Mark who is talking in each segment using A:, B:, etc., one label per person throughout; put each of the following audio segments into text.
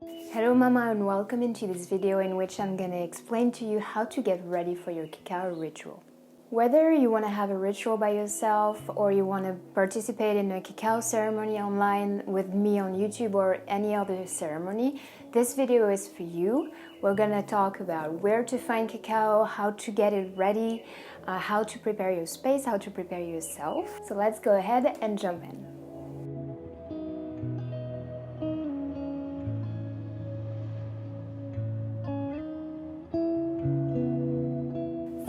A: Hello Mama, and welcome into this video in which I'm going to explain to you how to get ready for your cacao ritual. Whether you want to have a ritual by yourself or you want to participate in a cacao ceremony online with me on YouTube or any other ceremony, this video is for you. We're going to talk about where to find cacao, how to get it ready, how to prepare your space, how to prepare yourself. So let's go ahead and jump in.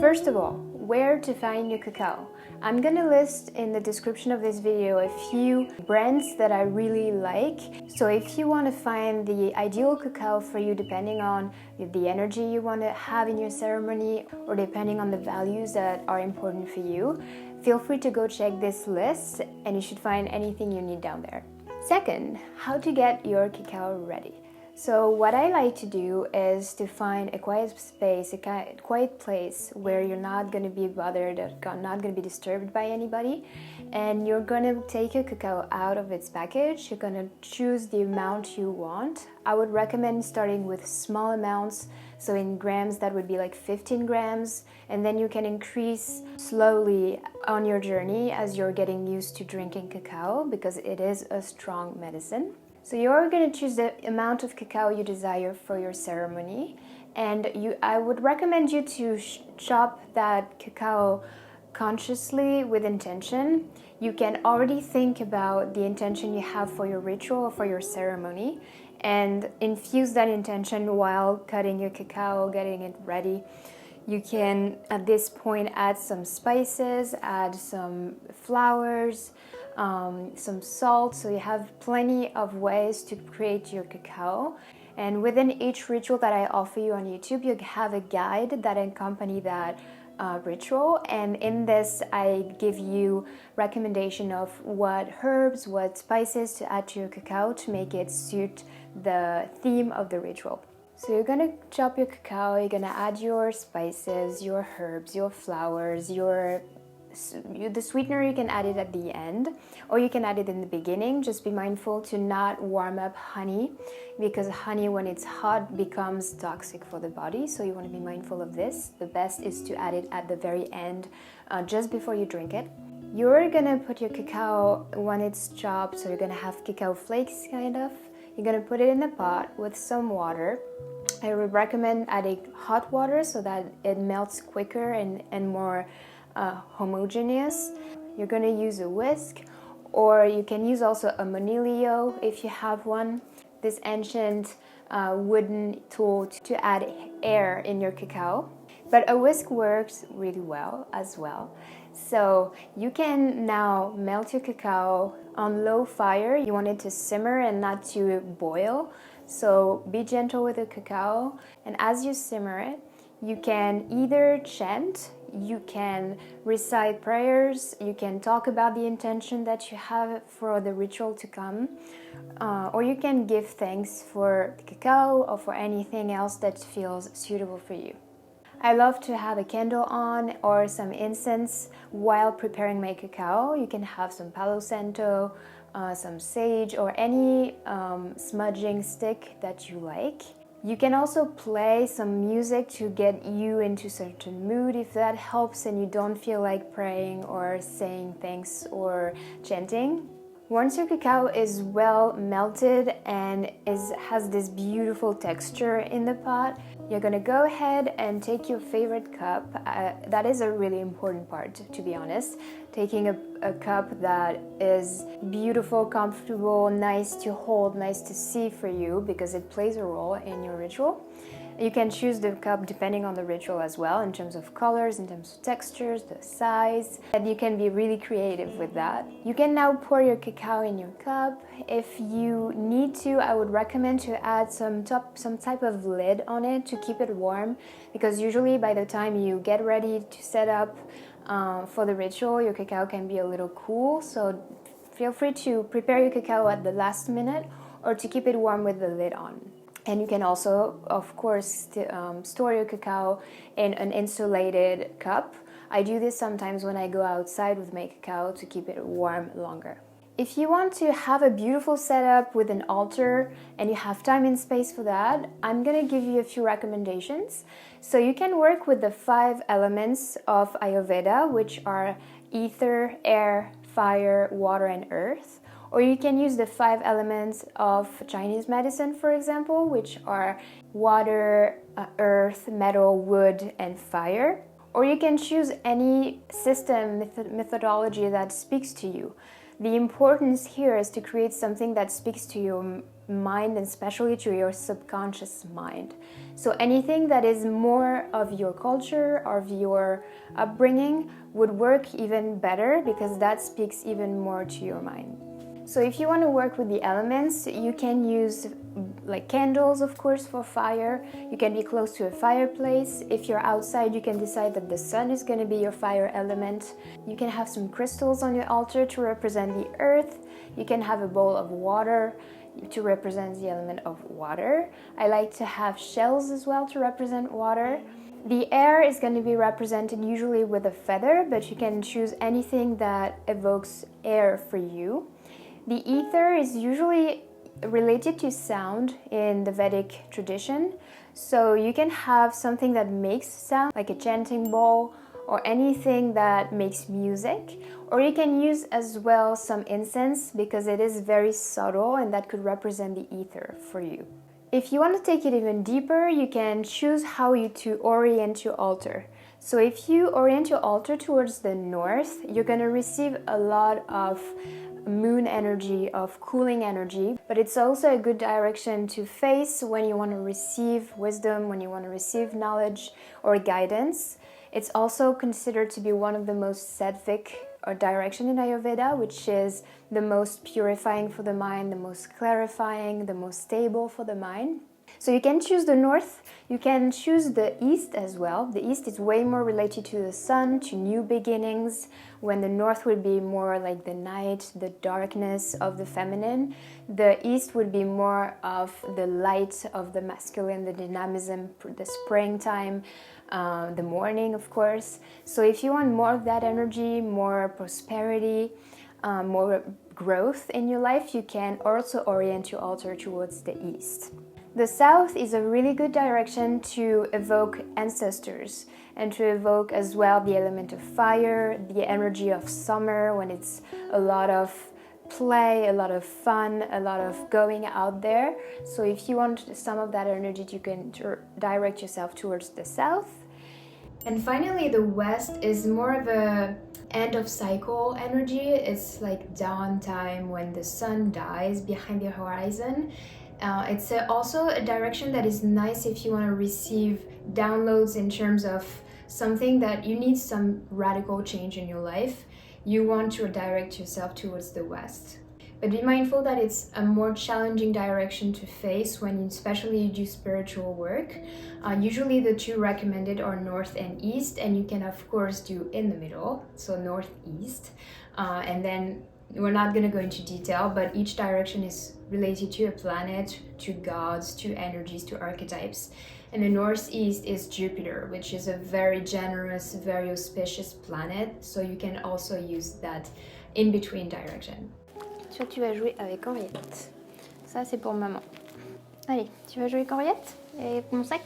A: First of all, where to find your cacao. I'm gonna list in the description of this video a few brands that I really like. So if you want to find the ideal cacao for you depending on the energy you want to have in your ceremony or depending on the values that are important for you, feel free to go check this list and you should find anything you need down there. Second, how to get your cacao ready. So what I like to do is to find a quiet space, a quiet place where you're not going to be bothered, not going to be disturbed by anybody, and you're going to take your cacao out of its package. You're going to choose the amount you want. I would recommend starting with small amounts, so in grams that would be like 15 grams, and then you can increase slowly on your journey as you're getting used to drinking cacao because it is a strong medicine. So you're going to choose the amount of cacao you desire for your ceremony, and I would recommend you to chop that cacao consciously with intention. You can already think about the intention you have for your ritual or for your ceremony and infuse that intention while cutting your cacao, getting it ready. You can, at this point, add some spices, add some flowers, some salt, so you have plenty of ways to create your cacao. And within each ritual that I offer you on YouTube, you have a guide that accompany that ritual, and in this I give you recommendation of what herbs, what spices to add to your cacao to make it suit the theme of the ritual. So you're gonna chop your cacao, you're gonna add your spices, your herbs, your flowers, the sweetener. You can add it at the end or you can add it in the beginning. Just be mindful to not warm up honey because honey when it's hot becomes toxic for the body, so you want to be mindful of this. The best is to add it at the very end, just before you drink it. You're gonna put your cacao when it's chopped, so you're gonna have cacao flakes kind of. You're gonna put it in a pot with some water. I would recommend adding hot water so that it melts quicker and more homogeneous. You're going to use a whisk, or you can use also a monilio if you have one, this ancient wooden tool to add air in your cacao. But a whisk works really well as well. So you can now melt your cacao on low fire. You want it to simmer and not to boil. So be gentle with the cacao, and as you simmer it, you can either chant, you can recite prayers, you can talk about the intention that you have for the ritual to come, or you can give thanks for the cacao or for anything else that feels suitable for you. I love to have a candle on or some incense while preparing my cacao. You can have some Palo Santo, some sage, or any smudging stick that you like. You can also play some music to get you into a certain mood if that helps and you don't feel like praying or saying thanks or chanting. Once your cacao is well melted and has this beautiful texture in the pot, you're gonna go ahead and take your favorite cup. That is a really important part, to be honest. Taking a cup that is beautiful, comfortable, nice to hold, nice to see for you because it plays a role in your ritual. You can choose the cup depending on the ritual as well, in terms of colors, in terms of textures, the size, and you can be really creative with that. You can now pour your cacao in your cup. If you need to, I would recommend to add some type of lid on it to keep it warm, because usually by the time you get ready to set up for the ritual, your cacao can be a little cool, so feel free to prepare your cacao at the last minute or to keep it warm with the lid on. And you can also, of course, store your cacao in an insulated cup. I do this sometimes when I go outside with my cacao to keep it warm longer. If you want to have a beautiful setup with an altar and you have time and space for that, I'm gonna give you a few recommendations. So you can work with the 5 elements of Ayurveda, which are ether, air, fire, water, and earth. Or you can use the 5 elements of Chinese medicine, for example, which are water, earth, metal, wood, and fire. Or you can choose any system, methodology that speaks to you. The importance here is to create something that speaks to your mind and especially to your subconscious mind. So anything that is more of your culture, of your upbringing, would work even better because that speaks even more to your mind. So if you want to work with the elements, you can use like candles, of course, for fire. You can be close to a fireplace. If you're outside, you can decide that the sun is going to be your fire element. You can have some crystals on your altar to represent the earth. You can have a bowl of water to represent the element of water. I like to have shells as well to represent water. The air is going to be represented usually with a feather, but you can choose anything that evokes air for you. The ether is usually related to sound in the Vedic tradition. So you can have something that makes sound, like a chanting bowl or anything that makes music. Or you can use as well some incense because it is very subtle and that could represent the ether for you. If you want to take it even deeper, you can choose how to orient your altar. So if you orient your altar towards the north, you're going to receive a lot of moon energy, of cooling energy, but it's also a good direction to face when you want to receive wisdom, when you want to receive knowledge or guidance. It's also considered to be one of the most sattvic direction in Ayurveda, which is the most purifying for the mind, the most clarifying, the most stable for the mind. So you can choose the north, you can choose the east as well. The east is way more related to the sun, to new beginnings, when the north would be more like the night, the darkness of the feminine. The east would be more of the light of the masculine, the dynamism, the springtime, the morning, of course. So if you want more of that energy, more prosperity, more growth in your life, you can also orient your altar towards the east. The south is a really good direction to evoke ancestors and to evoke as well the element of fire, the energy of summer when it's a lot of play, a lot of fun, a lot of going out there. So if you want some of that energy, you can direct yourself towards the south. And finally, the west is more of a end of cycle energy. It's like dawn time when the sun dies behind the horizon. It's also a direction that is nice if you want to receive downloads in terms of something that you need some radical change in your life. You want to direct yourself towards the west. But be mindful that it's a more challenging direction to face when especially you do spiritual work. Usually the two recommended are north and east, and you can of course do in the middle, so northeast. And then we're not going to go into detail, but each direction is related to a planet, to gods, to energies, to archetypes. And the northeast is Jupiter, which is a very generous, very auspicious planet. So you can also use that in-between direction. Toi, tu vas jouer avec Henriette. Ça, c'est pour maman. Allez, tu vas jouer avec Henriette et mon sac?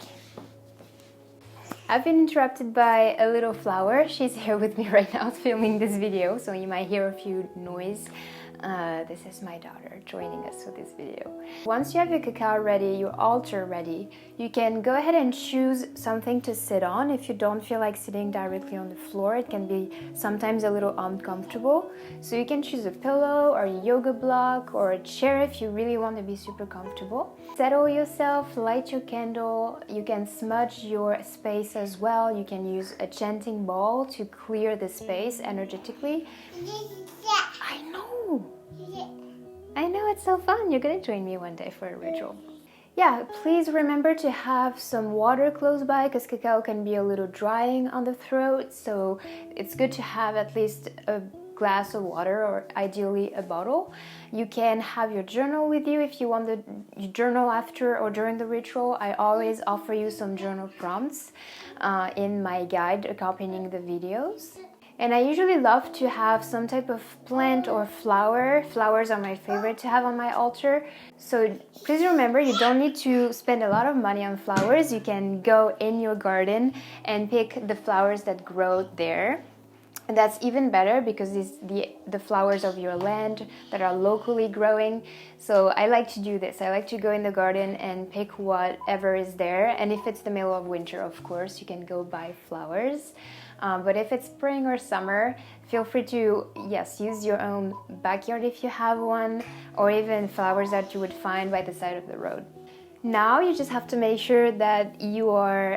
A: I've been interrupted by a little flower. She's here with me right now filming this video, so you might hear a few noise. This is my daughter joining us for this video. Once you have your cacao ready, your altar ready, you can go ahead and choose something to sit on. If you don't feel like sitting directly on the floor, it can be sometimes a little uncomfortable. So you can choose a pillow or a yoga block or a chair if you really want to be super comfortable. Settle yourself, light your candle. You can smudge your space as well. You can use a chanting bowl to clear the space energetically. I know, it's so fun. You're gonna join me one day for a ritual. Yeah, please remember to have some water close by because cacao can be a little drying on the throat, so it's good to have at least a glass of water or ideally a bottle. You can have your journal with you if you want to journal after or during the ritual. I always offer you some journal prompts in my guide accompanying the videos. And I usually love to have some type of plant or flower. Flowers are my favorite to have on my altar. So please remember, you don't need to spend a lot of money on flowers. You can go in your garden and pick the flowers that grow there. And that's even better because it's the flowers of your land that are locally growing. So I like to do this. I like to go in the garden and pick whatever is there. And if it's the middle of winter, of course, you can go buy flowers. But if it's spring or summer, feel free to, yes, use your own backyard if you have one, or even flowers that you would find by the side of the road. Now you just have to make sure that you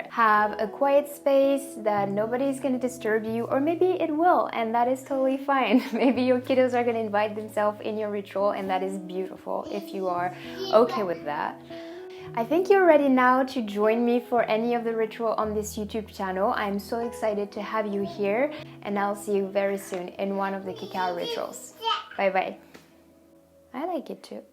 A: have a quiet space, that nobody's going to disturb you, or maybe it will, and that is totally fine. Maybe your kiddos are going to invite themselves in your ritual, and that is beautiful if you are okay with that. I think you're ready now to join me for any of the ritual on this YouTube channel. I'm so excited to have you here, and I'll see you very soon in one of the cacao rituals. Bye bye. I like it too.